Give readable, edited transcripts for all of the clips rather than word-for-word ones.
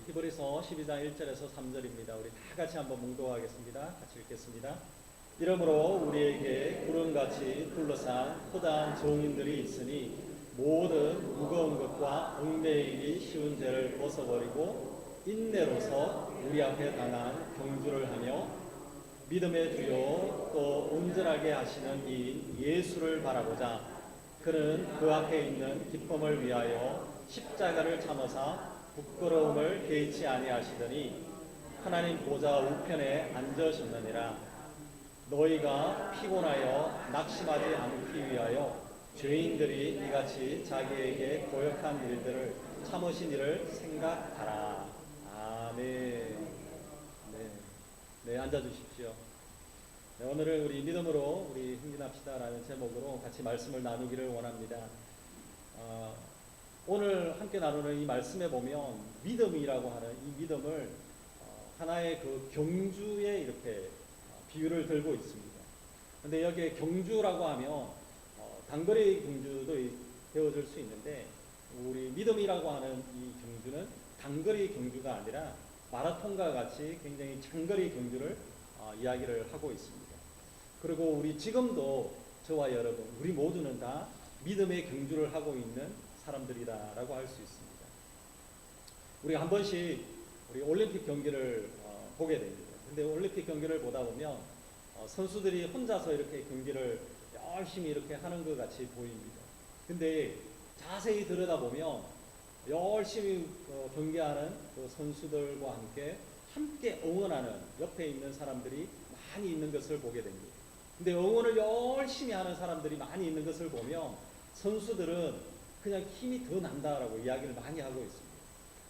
히브리서 12장 1절에서 3절입니다. 우리 다 같이 한번 묵독하겠습니다. 같이 읽겠습니다. 이러므로 우리에게 구름같이 둘러싼 허다한 종인들이 있으니 모든 무거운 것과 얽매이기 쉬운 죄를 벗어버리고 인내로서 우리 앞에 당한 경주를 하며 믿음의 주요 또 온전하게 하시는 이인 예수를 바라보자. 그는 그 앞에 있는 기쁨을 위하여 십자가를 참으사 부끄러움을 개의치 아니하시더니 하나님 보좌 우편에 앉으셨느니라. 너희가 피곤하여 낙심하지 않기 위하여 죄인들이 이같이 자기에게 고역한 일들을 참으신 일을 생각하라. 아멘. 네, 앉아주십시오. 네, 오늘은 우리 믿음으로 우리 흥진합시다라는 제목으로 같이 말씀을 나누기를 원합니다. 오늘 함께 나누는 이 말씀에 보면 믿음이라고 하는 이 믿음을 하나의 그 경주에 이렇게 비유를 들고 있습니다. 근데 여기에 경주라고 하면 단거리 경주도 되어질 수 있는데 우리 믿음이라고 하는 이 경주는 단거리 경주가 아니라 마라톤과 같이 굉장히 장거리 경주를 이야기를 하고 있습니다. 그리고 우리 지금도 저와 여러분 우리 모두는 다 믿음의 경주를 하고 있는 사람들이다라고 할 수 있습니다. 우리가 한 번씩 우리 올림픽 경기를 보게 됩니다. 근데 올림픽 경기를 보다 보면 선수들이 혼자서 이렇게 경기를 열심히 이렇게 하는 것 같이 보입니다. 근데 자세히 들여다보면 열심히 경기하는 그 선수들과 함께 응원하는 옆에 있는 사람들이 많이 있는 것을 보게 됩니다. 근데 응원을 열심히 하는 사람들이 많이 있는 것을 보면 선수들은 그냥 힘이 더 난다라고 이야기를 많이 하고 있습니다.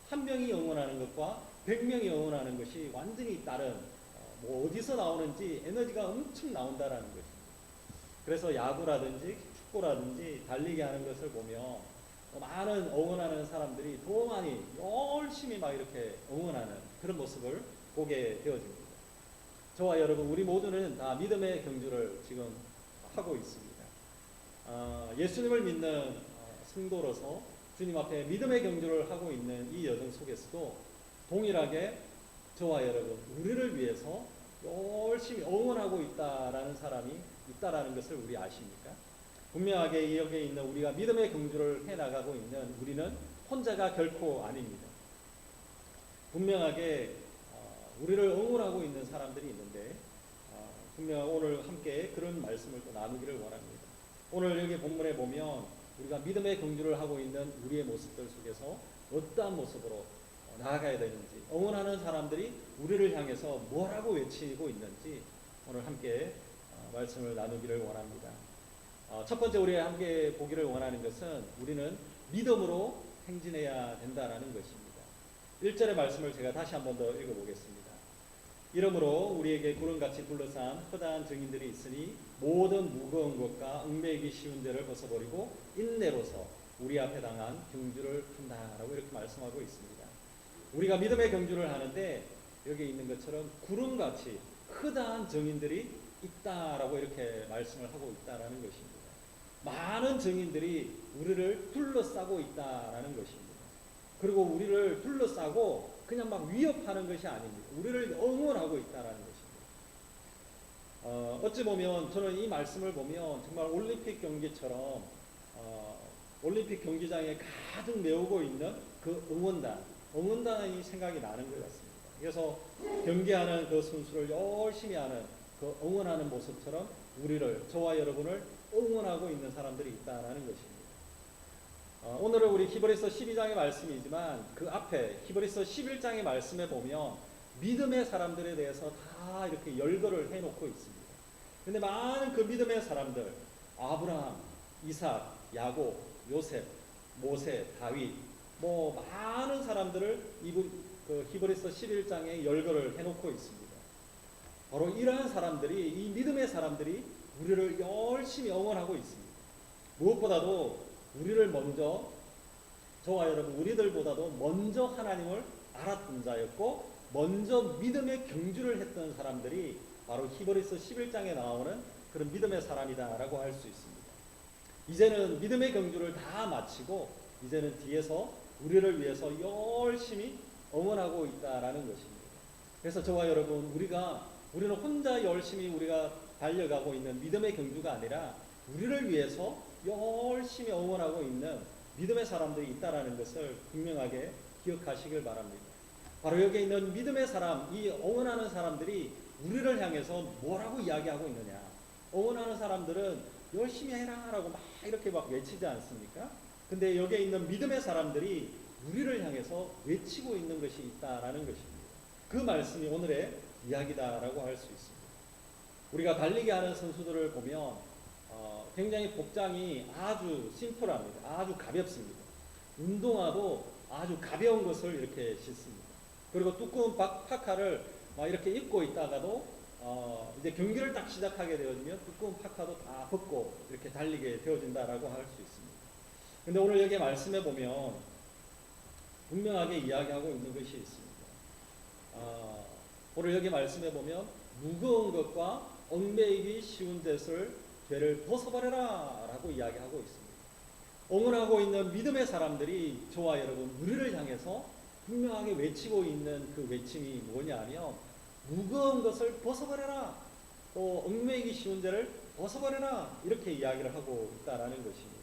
한 명이 응원하는 것과 100명이 응원하는 것이 완전히 다른 뭐 어디서 나오는지 에너지가 엄청 나온다라는 것입니다. 그래서 야구라든지 축구라든지 달리기 하는 것을 보면 많은 응원하는 사람들이 더 많이 열심히 막 이렇게 응원하는 그런 모습을 보게 되어집니다. 저와 여러분 우리 모두는 다 믿음의 경주를 지금 하고 있습니다. 예수님을 믿는 성도로서 주님 앞에 믿음의 경주를 하고 있는 이 여정 속에서도 동일하게 저와 여러분 우리를 위해서 열심히 응원하고 있다라는 사람이 있다라는 것을 우리 아십니까? 분명하게 여기에 있는 우리가 믿음의 경주를 해나가고 있는 우리는 혼자가 결코 아닙니다. 분명하게 우리를 응원하고 있는 사람들이 있는데 분명 오늘 함께 그런 말씀을 또 나누기를 원합니다. 오늘 여기 본문에 보면 우리가 믿음의 경주를 하고 있는 우리의 모습들 속에서 어떠한 모습으로 나아가야 되는지 응원하는 사람들이 우리를 향해서 뭐라고 외치고 있는지 오늘 함께 말씀을 나누기를 원합니다. 첫 번째 우리가 함께 보기를 원하는 것은 우리는 믿음으로 행진해야 된다라는 것입니다. 1절의 말씀을 제가 다시 한번 더 읽어보겠습니다. 이러므로 우리에게 구름같이 둘러싼 허다한 증인들이 있으니 모든 무거운 것과 얽매이기 쉬운 죄를 벗어버리고 인내로서 우리 앞에 당한 경주를 한다라고 이렇게 말씀하고 있습니다. 우리가 믿음의 경주를 하는데 여기 있는 것처럼 구름같이 허다한 증인들이 있다라고 이렇게 말씀을 하고 있다라는 것입니다. 많은 증인들이 우리를 둘러싸고 있다라는 것입니다. 그리고 우리를 둘러싸고 그냥 막 위협하는 것이 아닙니다. 우리를 응원하고 있다라는 것입니다. 어찌 보면 저는 이 말씀을 보면 정말 올림픽 경기처럼 올림픽 경기장에 가득 메우고 있는 그 응원단이 생각이 나는 것 같습니다. 그래서 경기하는 그 선수를 열심히 하는 그 응원하는 모습처럼 저와 여러분을 응원하고 있는 사람들이 있다라는 것입니다. 오늘은 우리 히브리서 12장의 말씀이지만 그 앞에 히브리서 11장의 말씀에 보면 믿음의 사람들에 대해서 다 이렇게 열거를 해놓고 있습니다. 근데 많은 그 믿음의 사람들, 아브라함, 이삭, 야곱, 요셉, 모세, 다윗, 뭐 많은 사람들을 그 히브리서 11장에 열거를 해놓고 있습니다. 바로 이러한 사람들이, 이 믿음의 사람들이 우리를 열심히 응원하고 있습니다. 무엇보다도 우리를 먼저, 저와 여러분 우리들보다도 먼저 하나님을 알았던 자였고 먼저 믿음의 경주를 했던 사람들이 바로 히브리서 11장에 나오는 그런 믿음의 사람이다라고 할 수 있습니다. 이제는 믿음의 경주를 다 마치고 이제는 뒤에서 우리를 위해서 열심히 응원하고 있다라는 것입니다. 그래서 저와 여러분, 우리는 혼자 열심히 우리가 달려가고 있는 믿음의 경주가 아니라 우리를 위해서 열심히 응원하고 있는 믿음의 사람들이 있다라는 것을 분명하게 기억하시길 바랍니다. 바로 여기에 있는 믿음의 사람, 이 응원하는 사람들이 우리를 향해서 뭐라고 이야기하고 있느냐. 응원하는 사람들은 열심히 해라라고 막 이렇게 막 외치지 않습니까? 근데 여기에 있는 믿음의 사람들이 우리를 향해서 외치고 있는 것이 있다라는 것입니다. 그 말씀이 오늘의 이야기다라고 할 수 있습니다. 우리가 달리기 하는 선수들을 보면 굉장히 복장이 아주 심플합니다. 아주 가볍습니다. 운동화도 아주 가벼운 것을 이렇게 신습니다. 그리고 두꺼운 파카를 막 이렇게 입고 있다가도 이제 경기를 딱 시작하게 되어지면 두꺼운 파카도 다 벗고 이렇게 달리게 되어진다라고 할 수 있습니다. 근데 오늘 여기 말씀해 보면 분명하게 이야기하고 있는 것이 있습니다. 오늘 여기 말씀해 보면 무거운 것과 얽매이기 쉬운 죄를 벗어버려라 라고 이야기하고 있습니다. 응원하고 있는 믿음의 사람들이 저와 여러분 우리를 향해서 분명하게 외치고 있는 그 외침이 뭐냐면 무거운 것을 벗어버려라, 또 얽매이기 쉬운 죄를 벗어버려라, 이렇게 이야기를 하고 있다라는 것입니다.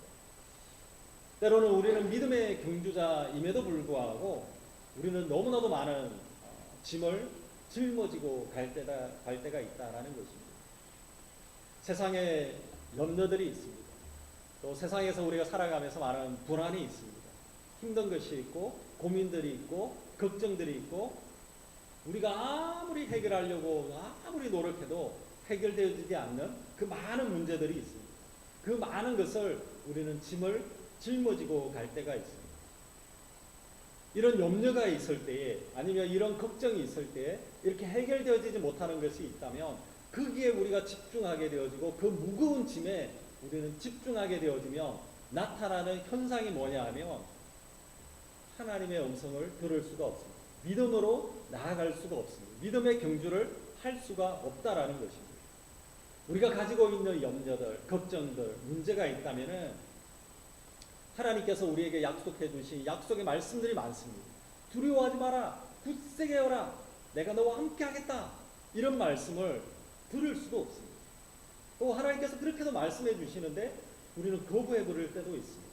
때로는 우리는 믿음의 경주자임에도 불구하고 우리는 너무나도 많은 짐을 짊어지고 갈 때가 있다라는 것입니다. 세상에 염려들이 있습니다. 또 세상에서 우리가 살아가면서 많은 불안이 있습니다. 힘든 것이 있고 고민들이 있고 걱정들이 있고 우리가 아무리 해결하려고 아무리 노력해도 해결되어지지 않는 그 많은 문제들이 있습니다. 그 많은 것을 우리는 짐을 짊어지고 갈 때가 있습니다. 이런 염려가 있을 때에 아니면 이런 걱정이 있을 때에 이렇게 해결되어지지 못하는 것이 있다면 거기에 우리가 집중하게 되어지고 그 무거운 짐에 우리는 집중하게 되어지면 나타나는 현상이 뭐냐 하면 하나님의 음성을 들을 수가 없습니다. 믿음으로 나아갈 수가 없습니다. 믿음의 경주를 할 수가 없다라는 것입니다. 우리가 가지고 있는 염려들, 걱정들, 문제가 있다면은 하나님께서 우리에게 약속해 주신 약속의 말씀들이 많습니다. 두려워하지 마라. 굳세게 하라. 내가 너와 함께 하겠다. 이런 말씀을 들을 수도 없습니다. 또 하나님께서 그렇게도 말씀해 주시는데 우리는 거부해 버릴 때도 있습니다.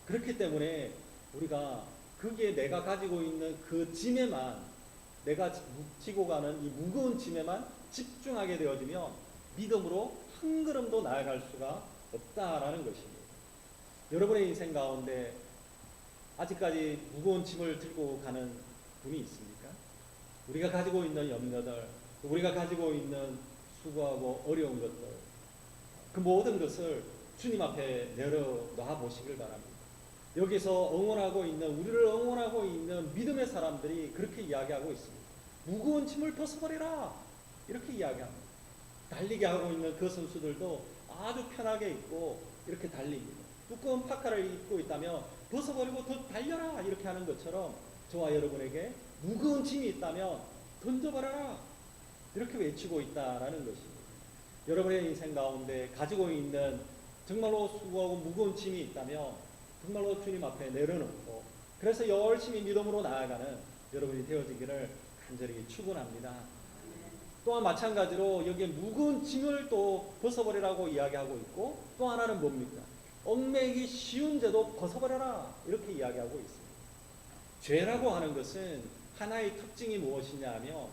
그렇기 때문에 우리가 거기에 내가 가지고 있는 그 짐에만, 내가 지고 가는 이 무거운 짐에만 집중하게 되어지면 믿음으로 한 걸음도 나아갈 수가 없다라는 것입니다. 여러분의 인생 가운데 아직까지 무거운 짐을 들고 가는 분이 있습니까? 우리가 가지고 있는 염려들, 우리가 가지고 있는 수고하고 어려운 것들, 그 모든 것을 주님 앞에 내려놔 보시길 바랍니다. 여기서 응원하고 있는, 우리를 응원하고 있는 믿음의 사람들이 그렇게 이야기하고 있습니다. 무거운 짐을 벗어버리라, 이렇게 이야기합니다. 달리게 하고 있는 그 선수들도 아주 편하게 입고 이렇게 달립니다. 두꺼운 파카를 입고 있다면 벗어버리고 더 달려라, 이렇게 하는 것처럼 저와 여러분에게 무거운 짐이 있다면 던져버려라, 이렇게 외치고 있다라는 것입니다. 여러분의 인생 가운데 가지고 있는 정말로 수고하고 무거운 짐이 있다면 정말로 주님 앞에 내려놓고 그래서 열심히 믿음으로 나아가는 여러분이 되어지기를 간절히 축원합니다. 또한 마찬가지로 여기에 무거운 짐을 또 벗어버리라고 이야기하고 있고 또 하나는 뭡니까? 얽매이기 쉬운 죄도 벗어버려라, 이렇게 이야기하고 있습니다. 죄라고 하는 것은 하나의 특징이 무엇이냐 하면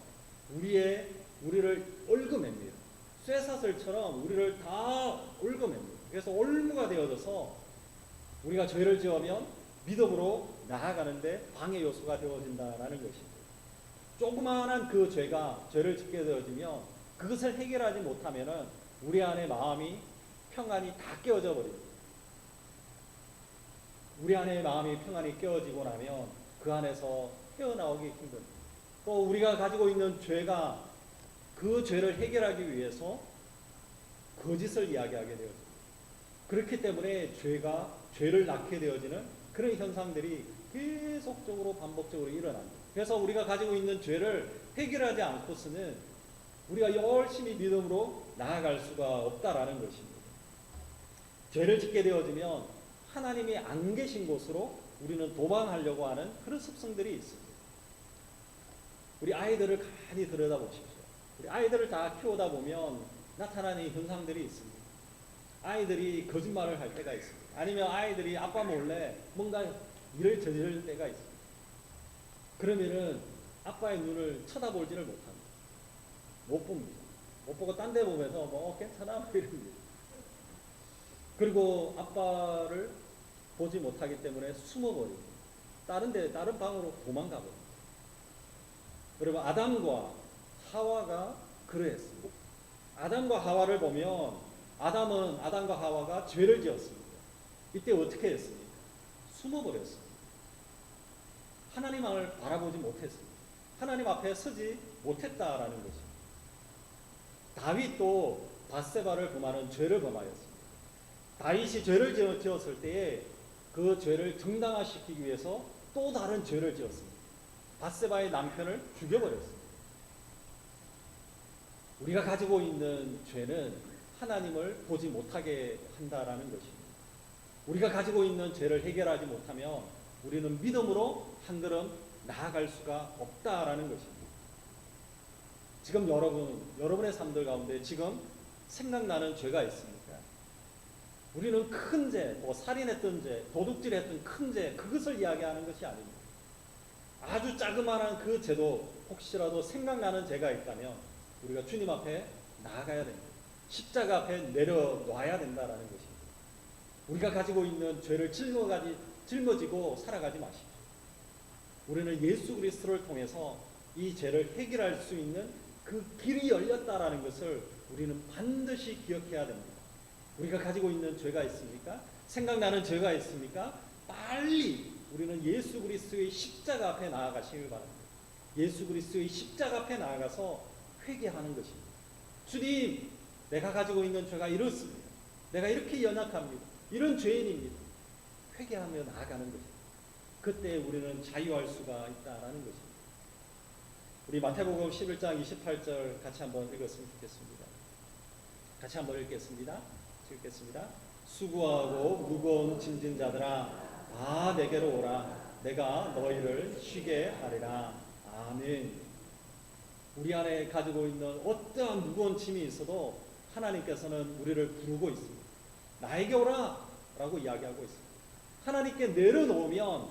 우리를 얽어맵니다. 쇠사슬처럼 우리를 다 얽어맵니다. 그래서 올무가 되어져서 우리가 죄를 지으면 믿음으로 나아가는데 방해 요소가 되어진다라는 것입니다. 조그마한 그 죄를 짓게 되어지면 그것을 해결하지 못하면은 우리 안에 마음이 평안이 다 깨어져 버립니다. 우리 안에 마음이 평안이 깨어지고 나면 그 안에서 헤어나오기 힘듭니다. 또 우리가 가지고 있는 죄가 그 죄를 해결하기 위해서 거짓을 이야기하게 되어집니다. 그렇기 때문에 죄를 낳게 되어지는 그런 현상들이 계속적으로 반복적으로 일어납니다. 그래서 우리가 가지고 있는 죄를 해결하지 않고서는 우리가 열심히 믿음으로 나아갈 수가 없다라는 것입니다. 죄를 짓게 되어지면 하나님이 안 계신 곳으로 우리는 도망하려고 하는 그런 습성들이 있습니다. 우리 아이들을 가만히 들여다보십시오. 우리 아이들을 다 키우다 보면 나타나는 현상들이 있습니다. 아이들이 거짓말을 할 때가 있습니다. 아니면 아이들이 아빠 몰래 뭔가 일을 저지를 때가 있습니다. 그러면은 아빠의 눈을 쳐다보지를 못합니다. 못 봅니다. 못 보고 딴 데 보면서 뭐 괜찮아 뭐 이럽니다. 그리고 아빠를 보지 못하기 때문에 숨어버립니다. 다른 방으로 도망가버립니다. 여러분, 아담과 하와가 그러했습니다. 아담과 하와를 보면 아담과 하와가 죄를 지었습니다. 이때 어떻게 했습니까? 숨어버렸습니다. 하나님을 바라보지 못했습니다. 하나님 앞에 서지 못했다라는 것입니다. 다윗도 밧세바를 범하는 죄를 범하였습니다. 다윗이 죄를 지었을 때에 그 죄를 정당화시키기 위해서 또 다른 죄를 지었습니다. 밧세바의 남편을 죽여버렸습니다. 우리가 가지고 있는 죄는 하나님을 보지 못하게 한다라는 것입니다. 우리가 가지고 있는 죄를 해결하지 못하면 우리는 믿음으로 한 걸음 나아갈 수가 없다라는 것입니다. 지금 여러분의 삶들 가운데 지금 생각나는 죄가 있습니까? 우리는 큰 죄, 뭐 살인했던 죄, 도둑질했던 큰 죄, 그것을 이야기하는 것이 아닙니다. 아주 자그마한 그 죄도 혹시라도 생각나는 죄가 있다면 우리가 주님 앞에 나아가야 됩니다. 십자가 앞에 내려놔야 된다라는 것입니다. 우리가 가지고 있는 죄를 짊어지고 살아가지 마십시오. 우리는 예수 그리스도를 통해서 이 죄를 해결할 수 있는 그 길이 열렸다라는 것을 우리는 반드시 기억해야 됩니다. 우리가 가지고 있는 죄가 있습니까? 생각나는 죄가 있습니까? 빨리 우리는 예수 그리스도의 십자가 앞에 나아가시길 바랍니다. 예수 그리스도의 십자가 앞에 나아가서 회개하는 것입니다. 주님, 내가 가지고 있는 죄가 이렇습니다. 내가 이렇게 연약합니다. 이런 죄인입니다. 회개하며 나아가는 것입니다. 그때 우리는 자유할 수가 있다라는 것입니다. 우리 마태복음 11장 28절 같이 한번 읽었으면 좋겠습니다. 같이 한번 읽겠습니다. 수고하고 무거운 짐진 자들아 다 내게로 오라. 내가 너희를 쉬게 하리라. 아멘. 우리 안에 가지고 있는 어떠한 무거운 짐이 있어도 하나님께서는 우리를 부르고 있습니다. 나에게 오라 라고 이야기하고 있습니다. 하나님께 내려놓으면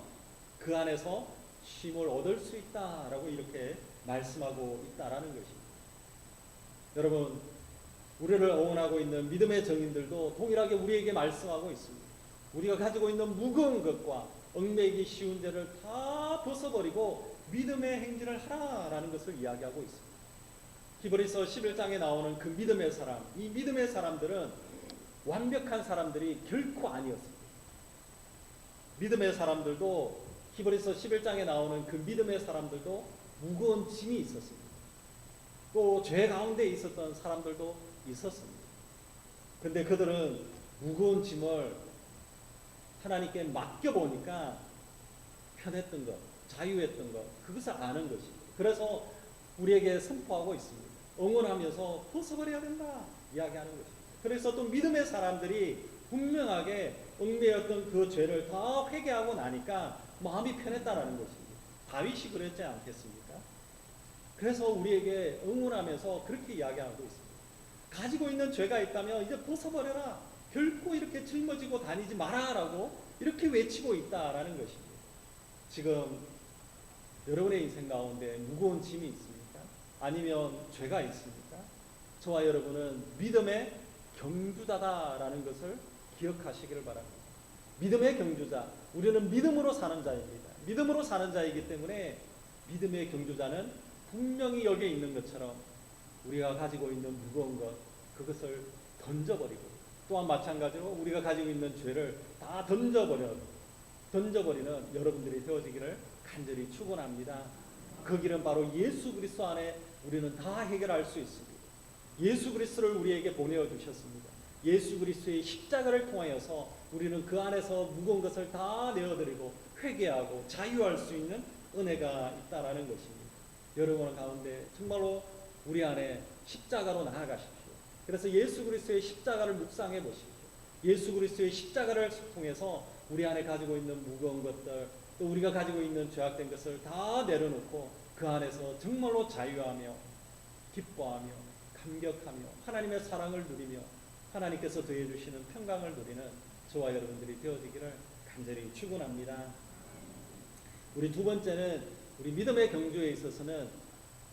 그 안에서 쉼을 얻을 수 있다라고 이렇게 말씀하고 있다라는 것입니다. 여러분, 우리를 응원하고 있는 믿음의 정인들도 동일하게 우리에게 말씀하고 있습니다. 우리가 가지고 있는 무거운 것과 얽매이기 쉬운 죄를 다 벗어버리고 믿음의 행진을 하라라는 것을 이야기하고 있습니다. 히브리서 11장에 나오는 그 믿음의 사람, 이 믿음의 사람들은 완벽한 사람들이 결코 아니었습니다. 믿음의 사람들도 히브리서 11장에 나오는 그 믿음의 사람들도 무거운 짐이 있었습니다. 또 죄 가운데 있었던 사람들도 있었습니다. 근데 그들은 무거운 짐을 하나님께 맡겨보니까 편했던 것, 자유했던 것, 그것을 아는 것입니다. 그래서 우리에게 선포하고 있습니다. 응원하면서 벗어버려야 된다 이야기하는 것입니다. 그래서 또 믿음의 사람들이 분명하게 얽매였던 그 죄를 다 회개하고 나니까 마음이 편했다라는 것입니다. 다윗이 그랬지 않겠습니까? 그래서 우리에게 응원하면서 그렇게 이야기하고 있습니다. 가지고 있는 죄가 있다면 이제 벗어버려라. 결코 이렇게 짊어지고 다니지 마라라고 이렇게 외치고 있다라는 것입니다. 지금 여러분의 인생 가운데 무거운 짐이 있습니까? 아니면 죄가 있습니까? 저와 여러분은 믿음의 경주자다라는 것을 기억하시기를 바랍니다. 믿음의 경주자, 우리는 믿음으로 사는 자입니다. 믿음으로 사는 자이기 때문에 믿음의 경주자는 분명히 여기에 있는 것처럼 우리가 가지고 있는 무거운 것, 그것을 던져버리고, 또한 마찬가지로 우리가 가지고 있는 죄를 다 던져버리는 여러분들이 되어지기를 간절히 축원합니다. 그 길은 바로 예수 그리스도 안에 우리는 다 해결할 수 있습니다. 예수 그리스도를 우리에게 보내어 주셨습니다. 예수 그리스도의 십자가를 통하여서 우리는 그 안에서 무거운 것을 다 내어드리고 회개하고 자유할 수 있는 은혜가 있다라는 것입니다. 여러분 가운데 정말로 우리 안에 십자가로 나아가십시오. 그래서 예수 그리스도의 십자가를 묵상해 보십시오. 예수 그리스도의 십자가를 통해서 우리 안에 가지고 있는 무거운 것들, 또 우리가 가지고 있는 죄악된 것을 다 내려놓고 그 안에서 정말로 자유하며 기뻐하며 감격하며 하나님의 사랑을 누리며 하나님께서 더해 주시는 평강을 누리는 저와 여러분들이 되어지기를 간절히 축원합니다. 우리 두 번째는 우리 믿음의 경주에 있어서는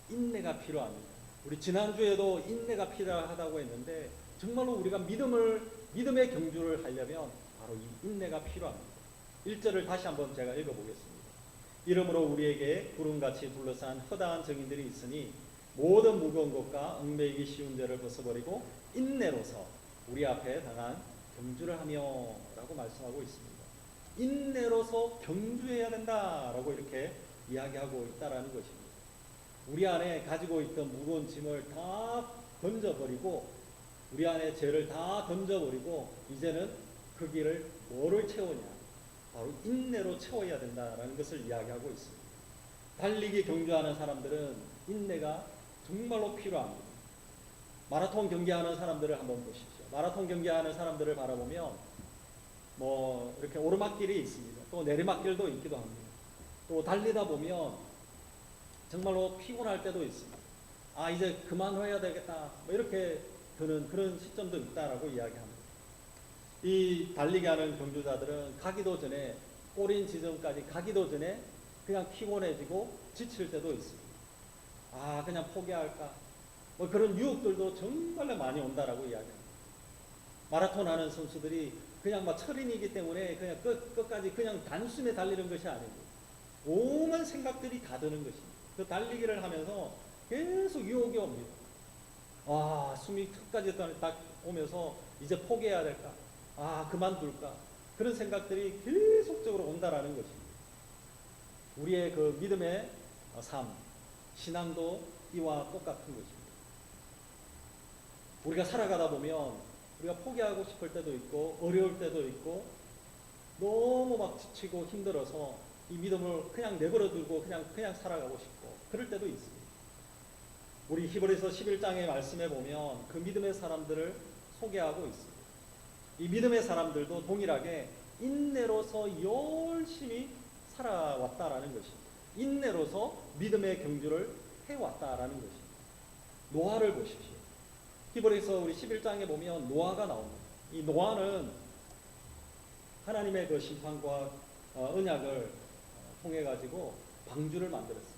인내가 필요합니다. 우리 지난주에도 인내가 필요하다고 했는데 정말로 우리가 믿음의 경주를 하려면 바로 이 인내가 필요합니다. 1절을 다시 한번 제가 읽어보겠습니다. 이러므로 우리에게 구름같이 둘러싼 허다한 증인들이 있으니 모든 무거운 것과 얽매이기 쉬운 죄를 벗어버리고 인내로서 우리 앞에 당한 경주를 하며 라고 말씀하고 있습니다. 인내로서 경주해야 된다라고 이렇게 이야기하고 있다라는 것입니다. 우리 안에 가지고 있던 무거운 짐을 다 던져버리고 우리 안에 죄를 다 던져버리고 이제는 그 길을 뭐를 채우냐? 바로 인내로 채워야 된다라는 것을 이야기하고 있습니다. 달리기 경주하는 사람들은 인내가 정말로 필요합니다. 마라톤 경기하는 사람들을 한번 보십시오. 마라톤 경기하는 사람들을 바라보면 이렇게 오르막길이 있습니다. 또 내리막길도 있기도 합니다. 또 달리다 보면 정말로 피곤할 때도 있습니다. 이제 그만해야 되겠다. 이렇게 드는 그런 시점도 있다라고 이야기합니다. 이 달리기 하는 경주자들은 가기도 전에 꼬린 지점까지 가기도 전에 그냥 피곤해지고 지칠 때도 있습니다. 그냥 포기할까? 그런 유혹들도 정말 많이 온다라고 이야기합니다. 마라톤 하는 선수들이 그냥 철인이기 때문에 그냥 끝까지 그냥 단숨에 달리는 것이 아니고 오만 생각들이 다 드는 것입니다. 그 달리기를 하면서 계속 유혹이 옵니다. 숨이 끝까지 딱 오면서 이제 포기해야 될까? 그만둘까? 그런 생각들이 계속적으로 온다라는 것입니다. 우리의 그 믿음의 삶, 신앙도 이와 똑같은 것입니다. 우리가 살아가다 보면 우리가 포기하고 싶을 때도 있고 어려울 때도 있고 너무 지치고 힘들어서 이 믿음을 그냥 내버려 두고 그냥 살아가고 싶고 그럴 때도 있습니다. 우리 히브리서 11장의 말씀에 보면 그 믿음의 사람들을 소개하고 있습니다. 이 믿음의 사람들도 동일하게 인내로서 열심히 살아왔다라는 것입니다. 인내로서 믿음의 경주를 해왔다라는 것입니다. 노아를 보십시오. 히브리서 우리 11장에 보면 노아가 나옵니다. 이 노아는 하나님의 그 심판과 언약을 통해 가지고 방주를 만들었습니다.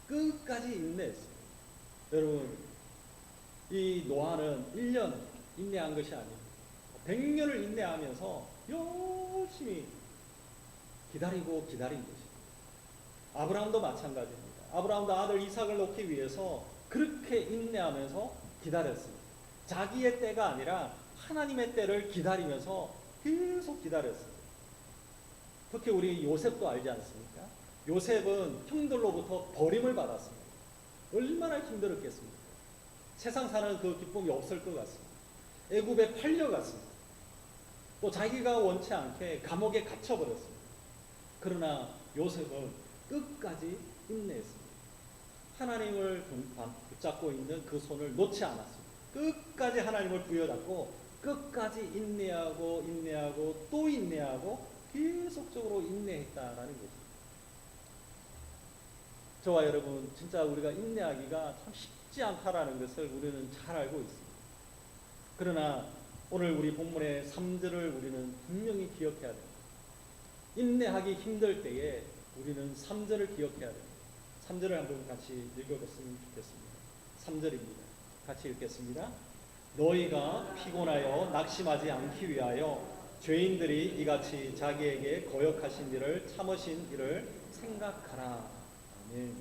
끝까지 인내했습니다. 여러분, 이 노아는 1년 인내한 것이 아니고 100년을 인내하면서 열심히 기다리고 기다린 것입니다. 아브라함도 마찬가지입니다. 아브라함도 아들 이삭을 놓기 위해서 그렇게 인내하면서 기다렸습니다. 자기의 때가 아니라 하나님의 때를 기다리면서 계속 기다렸습니다. 특히 우리 요셉도 알지 않습니까? 요셉은 형들로부터 버림을 받았습니다. 얼마나 힘들었겠습니까? 세상 사는 그 기쁨이 없을 것 같습니다. 애굽에 팔려갔습니다. 또 자기가 원치 않게 감옥에 갇혀버렸습니다. 그러나 요셉은 끝까지 인내했습니다. 하나님을 붙잡고 있는 그 손을 놓지 않았습니다. 끝까지 하나님을 부여잡고 끝까지 인내하고 또 인내하고 계속적으로 인내했다라는 것입니다. 저와 여러분, 진짜 우리가 인내하기가 참 쉽지 않다라는 것을 우리는 잘 알고 있습니다. 그러나 오늘 우리 본문의 3절을 우리는 분명히 기억해야 됩니다. 인내하기 힘들 때에 우리는 3절을 기억해야 됩니다. 3절을 한번 같이 읽어봤으면 좋겠습니다. 3절입니다. 같이 읽겠습니다. 너희가 피곤하여 낙심하지 않기 위하여 죄인들이 이같이 자기에게 거역하신 일을 참으신 일을 생각하라. 아멘.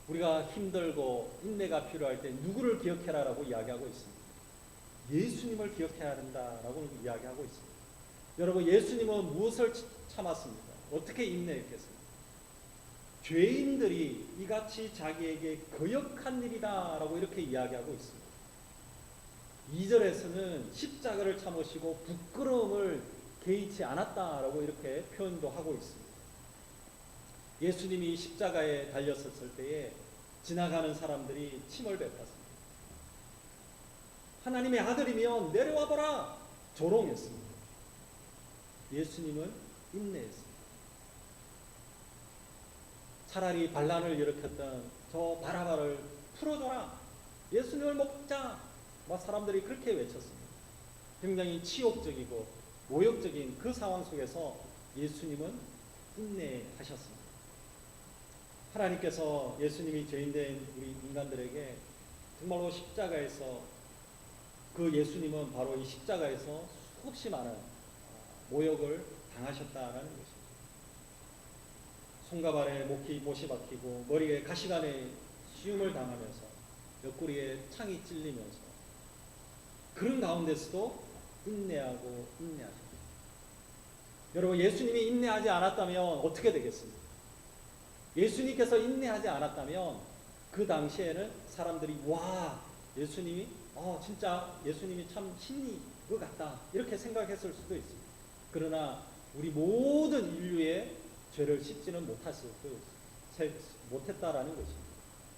우리가 힘들고 인내가 필요할 때 누구를 기억해라라고 이야기하고 있습니다. 예수님을 기억해야 된다라고 이야기하고 있습니다. 여러분, 예수님은 무엇을 참았습니까? 어떻게 인내했겠습니까? 죄인들이 이같이 자기에게 거역한 일이다라고 이렇게 이야기하고 있습니다. 2절에서는 십자가를 참으시고 부끄러움을 개의치 않았다라고 이렇게 표현도 하고 있습니다. 예수님이 십자가에 달렸었을 때에 지나가는 사람들이 침을 뱉었습니다. 하나님의 아들이면 내려와 보라! 조롱했습니다. 예수님은 인내했습니다. 차라리 반란을 일으켰던 저 바라바를 풀어줘라. 예수님을 먹자. 막 사람들이 그렇게 외쳤습니다. 굉장히 치욕적이고 모욕적인 그 상황 속에서 예수님은 인내하셨습니다. 하나님께서 예수님이 죄인된 우리 인간들에게 정말로 십자가에서 그 예수님은 바로 이 십자가에서 수없이 많은 모욕을 당하셨다라는 것입니다. 손가발에 못이 박히고 머리에 가시관에 시움을 당하면서 옆구리에 창이 찔리면서 그런 가운데서도 인내하고 인내하셨습니다. 여러분, 예수님이 인내하지 않았다면 어떻게 되겠습니까? 예수님께서 인내하지 않았다면 그 당시에는 사람들이 와, 예수님이 진짜 예수님이 참 신인 것 같다 이렇게 생각했을 수도 있습니다. 그러나 우리 모든 인류의 죄를 씻지는 못했다라는 것입니다.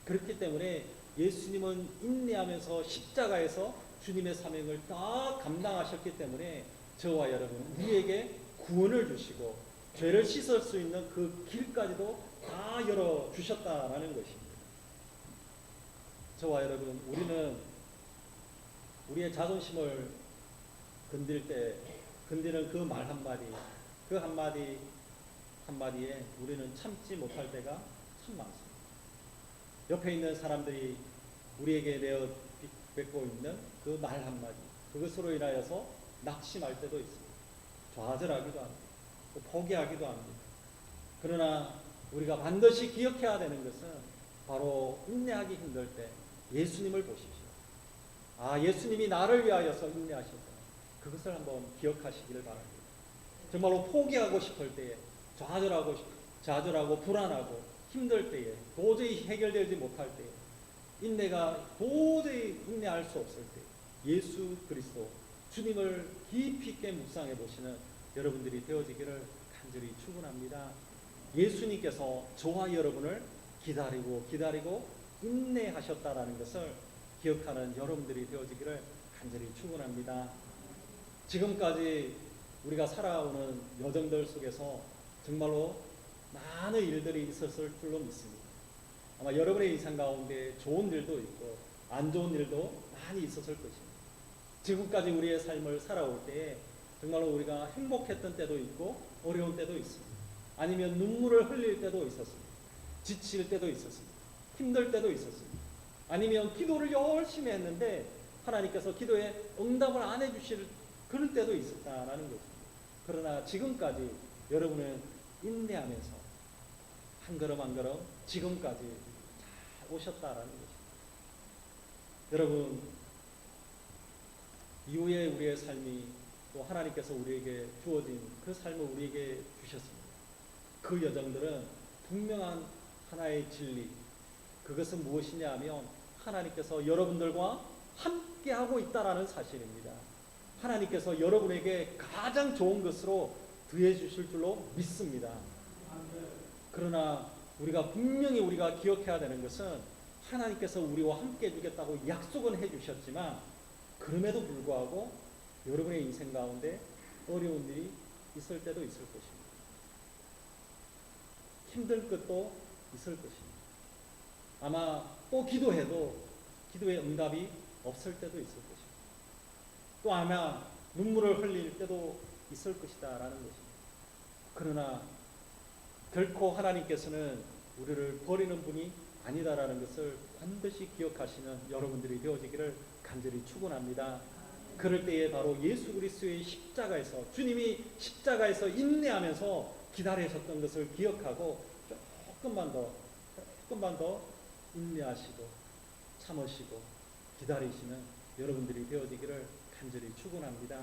그렇기 때문에 예수님은 인내하면서 십자가에서 주님의 사명을 다 감당하셨기 때문에 저와 여러분 우리에게 구원을 주시고 죄를 씻을 수 있는 그 길까지도 다 열어주셨다라는 것입니다. 저와 여러분, 우리는 우리의 자존심을 건드리는 그 말 한마디, 그 한마디에 우리는 참지 못할 때가 참 많습니다. 옆에 있는 사람들이 우리에게 내어 뱉고 있는 그 말 한마디, 그것으로 인하여서 낙심할 때도 있습니다. 좌절하기도 합니다. 또 포기하기도 합니다. 그러나 우리가 반드시 기억해야 되는 것은 바로 인내하기 힘들 때 예수님을 보십시오. 예수님이 나를 위하여서 인내하셨다. 그것을 한번 기억하시기를 바랍니다. 정말로 포기하고 싶을 때에 좌절하고 불안하고 힘들 때에 도저히 해결되지 못할 때에 인내가 도저히 인내할 수 없을 때 예수 그리스도 주님을 깊이 있게 묵상해 보시는 여러분들이 되어지기를 간절히 축원합니다. 예수님께서 저와 여러분을 기다리고 인내하셨다라는 것을 기억하는 여러분들이 되어지기를 간절히 축원합니다. 지금까지 우리가 살아오는 여정들 속에서 정말로 많은 일들이 있었을 줄로 믿습니다. 아마 여러분의 인생 가운데 좋은 일도 있고 안 좋은 일도 많이 있었을 것입니다. 지금까지 우리의 삶을 살아올 때에 정말로 우리가 행복했던 때도 있고 어려운 때도 있습니다. 아니면 눈물을 흘릴 때도 있었습니다. 지칠 때도 있었습니다. 힘들 때도 있었습니다. 아니면 기도를 열심히 했는데 하나님께서 기도에 응답을 안 해주실 그런 때도 있었다라는 것입니다. 그러나 지금까지 여러분은 인내하면서 한 걸음 한 걸음 지금까지 잘 오셨다라는 것입니다. 여러분, 이후에 우리의 삶이 또 하나님께서 우리에게 주어진 그 삶을 우리에게 주셨습니다. 그 여정들은 분명한 하나의 진리, 그것은 무엇이냐 하면 하나님께서 여러분들과 함께하고 있다라는 사실입니다. 하나님께서 여러분에게 가장 좋은 것으로 더해 주실 줄로 믿습니다. 그러나 분명히 우리가 기억해야 되는 것은 하나님께서 우리와 함께 해주겠다고 약속은 해주셨지만 그럼에도 불구하고 여러분의 인생 가운데 어려운 일이 있을 때도 있을 것입니다. 힘들 것도 있을 것입니다. 아마 또 기도해도 기도의 응답이 없을 때도 있을 것입니다. 또 아마 눈물을 흘릴 때도 있을 것이다 라는 것입니다. 그러나 결코 하나님께서는 우리를 버리는 분이 아니다라는 것을 반드시 기억하시는 여러분들이 되어지기를 간절히 축원합니다. 그럴 때에 바로 예수 그리스도의 십자가에서 주님이 십자가에서 인내하면서 기다리셨던 것을 기억하고 조금만 더 인내하시고 참으시고 기다리시는 여러분들이 되어지기를 간절히 축원합니다.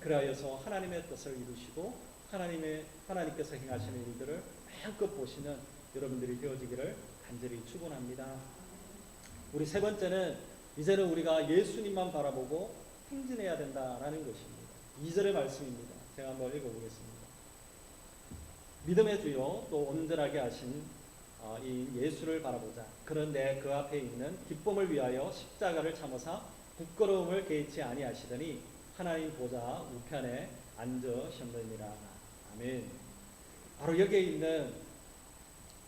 그리하여서 하나님의 뜻을 이루시고 하나님께서 행하시는 일들을 마음껏 보시는 여러분들이 되어지기를 간절히 축원합니다. 우리 세 번째는 이제는 우리가 예수님만 바라보고 행진해야 된다라는 것입니다. 2절의 말씀입니다. 제가 한번 읽어보겠습니다. 믿음의 주요 또 온전하게 하신 이 예수를 바라보자. 그는 내 그 앞에 있는 기쁨을 위하여 십자가를 참으사 부끄러움을 개의치 아니하시더니 하나님 보좌 우편에 앉으셨느니라. 아멘. 바로 여기에 있는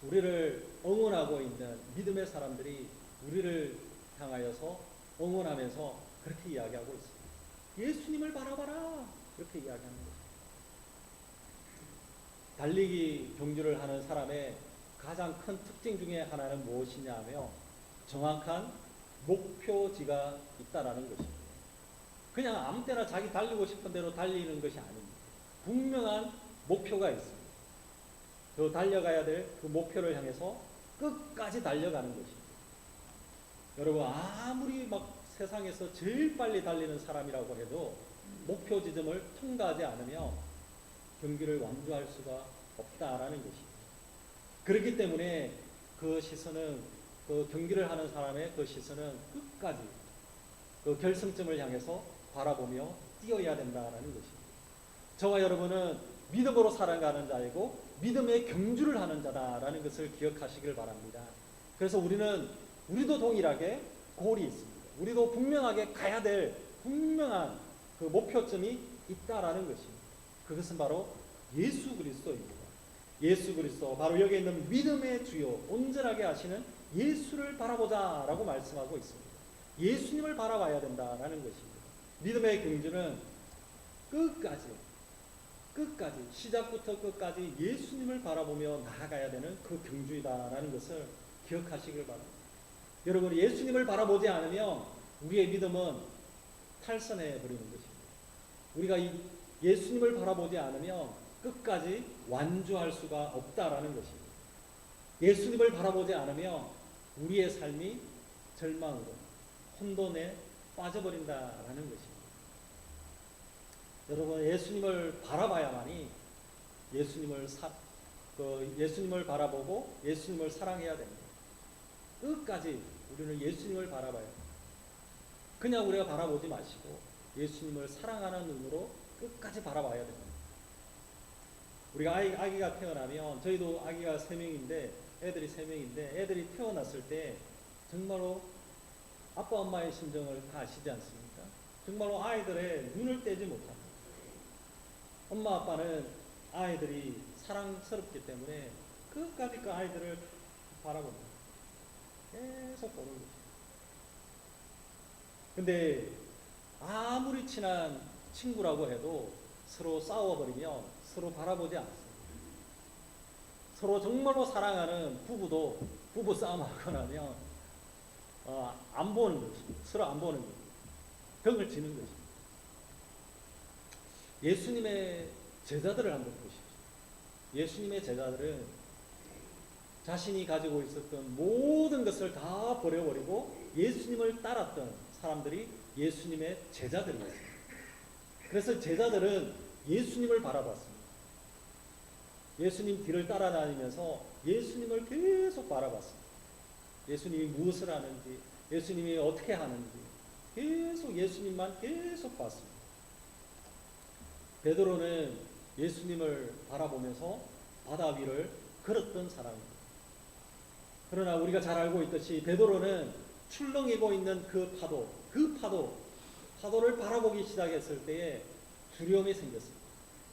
우리를 응원하고 있는 믿음의 사람들이 우리를 향하여서 응원하면서 그렇게 이야기하고 있습니다. 예수님을 바라봐라. 이렇게 이야기하는 거죠. 달리기 경주를 하는 사람의 가장 큰 특징 중에 하나는 무엇이냐 하며 정확한 목표지가 있다라는 것입니다. 그냥 아무 때나 자기 달리고 싶은 대로 달리는 것이 아닙니다. 분명한 목표가 있습니다. 그 달려가야 될 그 목표를 향해서 끝까지 달려가는 것입니다. 여러분, 아무리 막 세상에서 제일 빨리 달리는 사람이라고 해도 목표 지점을 통과하지 않으면 경기를 완주할 수가 없다라는 것입니다. 그렇기 때문에 그 시선은, 그 경기를 하는 사람의 그 시선은 끝까지 그 결승점을 향해서 바라보며 뛰어야 된다라는 것입니다. 저와 여러분은 믿음으로 살아가는 자이고 믿음의 경주를 하는 자다라는 것을 기억하시길 바랍니다. 그래서 우리도 동일하게 골이 있습니다. 우리도 분명하게 가야 될 분명한 그 목표점이 있다라는 것입니다. 그것은 바로 예수 그리스도입니다. 예수 그리스도, 바로 여기 있는 믿음의 주요, 온전하게 하시는 예수를 바라보자라고 말씀하고 있습니다. 예수님을 바라봐야 된다라는 것입니다. 믿음의 경주는 끝까지 시작부터 끝까지 예수님을 바라보며 나아가야 되는 그 경주이다라는 것을 기억하시길 바랍니다. 여러분, 예수님을 바라보지 않으면 우리의 믿음은 탈선해 버리는 것입니다. 우리가 예수님을 바라보지 않으면 끝까지 완주할 수가 없다라는 것입니다. 예수님을 바라보지 않으면 우리의 삶이 절망으로, 혼돈에 빠져버린다라는 것입니다. 여러분, 예수님을 바라봐야만이 예수님을 바라보고 예수님을 사랑해야 됩니다. 끝까지 우리는 예수님을 바라봐야 됩니다. 그냥 우리가 바라보지 마시고 예수님을 사랑하는 눈으로 끝까지 바라봐야 됩니다. 우리가 아기가 태어나면, 저희도 아기가 3명인데, 애들이 3명인데, 애들이 태어났을 때 정말로 아빠 엄마의 심정을 다 아시지 않습니까? 정말로 아이들의 눈을 떼지 못합니다. 엄마 아빠는 아이들이 사랑스럽기 때문에 끝까지 그 아이들을 바라봅니다. 계속 보는 거죠. 근데 아무리 친한 친구라고 해도 서로 싸워버리면 서로 바라보지 않습니다. 서로 정말로 사랑하는 부부도 부부 싸움하고 나면 안 보는 것입니다. 서로 안 보는 겁니다. 벽을 지는 것입니다. 예수님의 제자들을 한번 보십시오. 예수님의 제자들은 자신이 가지고 있었던 모든 것을 다 버려버리고 예수님을 따랐던 사람들이 예수님의 제자들이었습니다. 그래서 제자들은 예수님을 바라봤습니다. 예수님 뒤를 따라다니면서 예수님을 계속 바라봤습니다. 예수님이 무엇을 하는지, 예수님이 어떻게 하는지 계속 예수님만 계속 봤습니다. 베드로는 예수님을 바라보면서 바다 위를 걸었던 사람입니다. 그러나 우리가 잘 알고 있듯이 베드로는 출렁이고 있는 그 파도를 바라보기 시작했을 때에 두려움이 생겼습니다.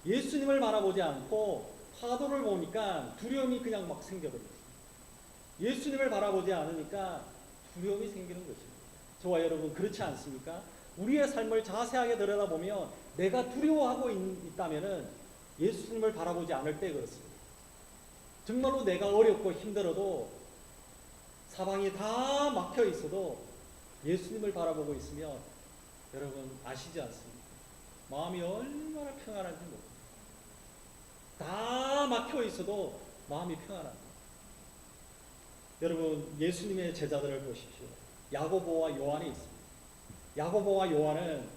예수님을 바라보지 않고 파도를 보니까 두려움이 그냥 막 생겨버렸습니다. 예수님을 바라보지 않으니까 두려움이 생기는 것입니다. 저와 여러분, 그렇지 않습니까? 우리의 삶을 자세하게 들여다보면 내가 두려워하고 있다면 예수님을 바라보지 않을 때 그렇습니다. 정말로 내가 어렵고 힘들어도, 사방이 다 막혀 있어도 예수님을 바라보고 있으면 여러분 아시지 않습니까? 마음이 얼마나 평안한지 모릅니다. 다 막혀 있어도 마음이 평안합니다. 여러분, 예수님의 제자들을 보십시오. 야고보와 요한이 있습니다. 야고보와 요한은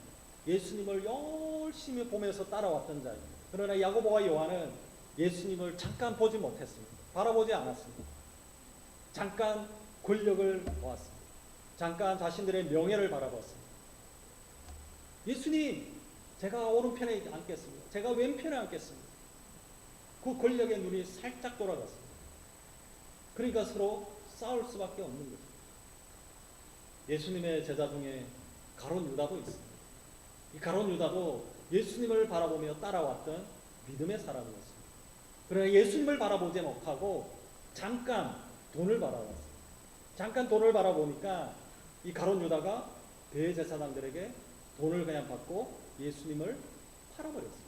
예수님을 열심히 보면서 따라왔던 자입니다. 그러나 야고보와 요한은 예수님을 잠깐 보지 못했습니다. 바라보지 않았습니다. 잠깐 권력을 보았습니다. 잠깐 자신들의 명예를 바라봤습니다. 예수님, 제가 오른편에 앉겠습니다. 제가 왼편에 앉겠습니다. 그 권력의 눈이 살짝 돌아갔습니다. 그러니까 서로 싸울 수밖에 없는 거죠. 예수님의 제자 중에 가룟 유다도 있습니다. 이 가룟 유다도 예수님을 바라보며 따라왔던 믿음의 사람이었습니다. 그러나 예수님을 바라보지 못하고 잠깐 돈을 바라봤어요. 잠깐 돈을 바라보니까 이 가룟 유다가 대제사장들에게 돈을 그냥 받고 예수님을 팔아버렸어요.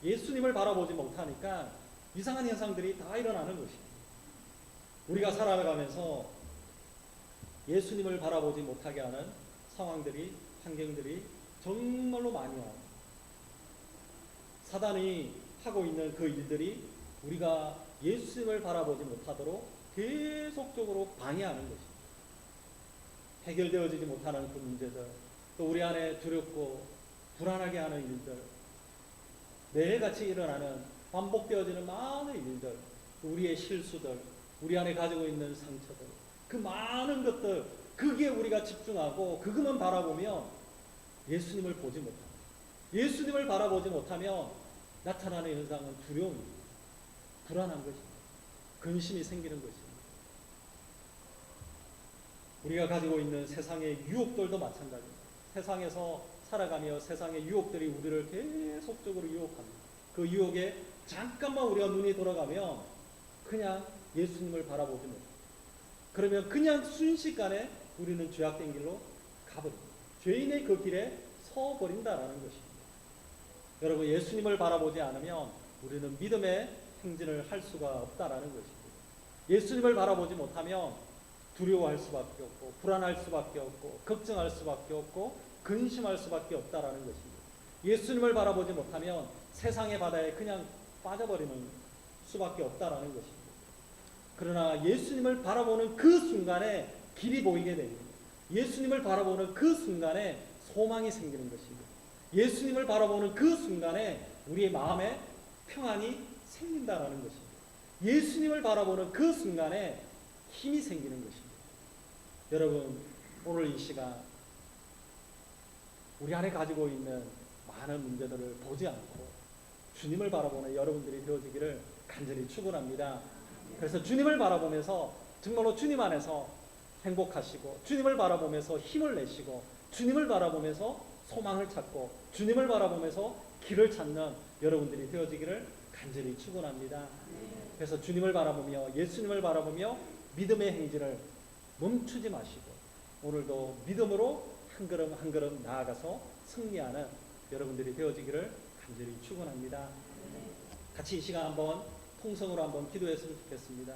예수님을 바라보지 못하니까 이상한 현상들이 다 일어나는 것입니다. 우리가 살아가면서 예수님을 바라보지 못하게 하는 상황들이, 환경들이 정말로 많이 와요. 사단이 하고 있는 그 일들이 우리가 예수님을 바라보지 못하도록 계속적으로 방해하는 것입니다. 해결되어지지 못하는 그 문제들, 또 우리 안에 두렵고 불안하게 하는 일들, 매일같이 일어나는 반복되어지는 많은 일들, 우리의 실수들, 우리 안에 가지고 있는 상처들, 그 많은 것들, 거기에 우리가 집중하고 그것만 바라보면 예수님을 보지 못합니다. 예수님을 바라보지 못하면 나타나는 현상은 두려움입니다. 불안한 것입니다. 근심이 생기는 것입니다. 우리가 가지고 있는 세상의 유혹들도 마찬가지입니다. 세상에서 살아가며 세상의 유혹들이 우리를 계속적으로 유혹합니다. 그 유혹에 잠깐만 우리가 눈이 돌아가면 그냥 예수님을 바라보지 못합니다. 그러면 그냥 순식간에 우리는 죄악된 길로 가버립니다. 죄인의 그 길에 서버린다라는 것입니다. 여러분, 예수님을 바라보지 않으면 우리는 믿음의 행진을 할 수가 없다라는 것입니다. 예수님을 바라보지 못하면 두려워할 수밖에 없고 불안할 수밖에 없고 걱정할 수밖에 없고 근심할 수밖에 없다라는 것입니다. 예수님을 바라보지 못하면 세상의 바다에 그냥 빠져버리는 수밖에 없다라는 것입니다. 그러나 예수님을 바라보는 그 순간에 길이 보이게 됩니다. 예수님을 바라보는 그 순간에 소망이 생기는 것입니다. 예수님을 바라보는 그 순간에 우리의 마음에 평안이 생긴다라는 것입니다. 예수님을 바라보는 그 순간에 힘이 생기는 것입니다. 여러분, 오늘 이 시간 우리 안에 가지고 있는 많은 문제들을 보지 않고 주님을 바라보는 여러분들이 되어지기를 간절히 축원합니다. 그래서 주님을 바라보면서 정말로 주님 안에서 행복하시고 주님을 바라보면서 힘을 내시고 주님을 바라보면서 소망을 찾고 주님을 바라보면서 길을 찾는 여러분들이 되어지기를 간절히 축원합니다. 그래서 주님을 바라보며 예수님을 바라보며 믿음의 행진을 멈추지 마시고 오늘도 믿음으로 한 걸음 한 걸음 나아가서 승리하는 여러분들이 되어지기를 간절히 축원합니다. 같이 이 시간 한번 통성으로 한번 기도했으면 좋겠습니다.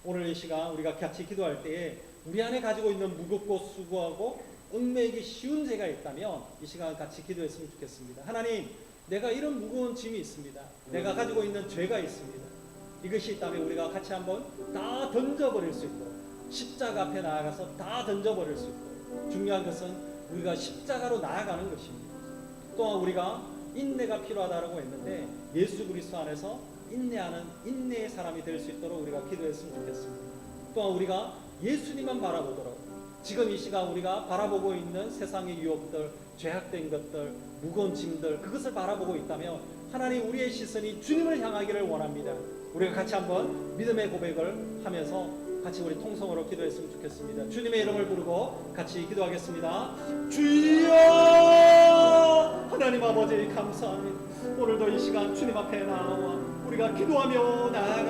오늘 이 시간 우리가 같이 기도할 때에 우리 안에 가지고 있는 무겁고 수고하고 얽매이기 쉬운 죄가 있다면 이 시간 같이 기도했으면 좋겠습니다. 하나님, 내가 이런 무거운 짐이 있습니다. 내가 가지고 있는 죄가 있습니다. 이것이 있다면 우리가 같이 한번 다 던져버릴 수 있도록 십자가 앞에 나아가서 다 던져버릴 수 있도록 중요한 것은 우리가 십자가로 나아가는 것입니다. 또한 우리가 인내가 필요하다고 했는데 예수 그리스도 안에서 인내하는 인내의 사람이 될 수 있도록 우리가 기도했으면 좋겠습니다. 또한 우리가 예수님만 바라보도록 지금 이 시간 우리가 바라보고 있는 세상의 유혹들, 죄악된 것들, 무거운 짐들 그것을 바라보고 있다면 하나님 우리의 시선이 주님을 향하기를 원합니다. 우리가 같이 한번 믿음의 고백을 하면서 같이 우리 통성으로 기도했으면 좋겠습니다. 주님의 이름을 부르고 같이 기도하겠습니다. 주여! 하나님 아버지 감사합니다. 오늘도 이 시간 주님 앞에 나와 우리가 기도하며 나아가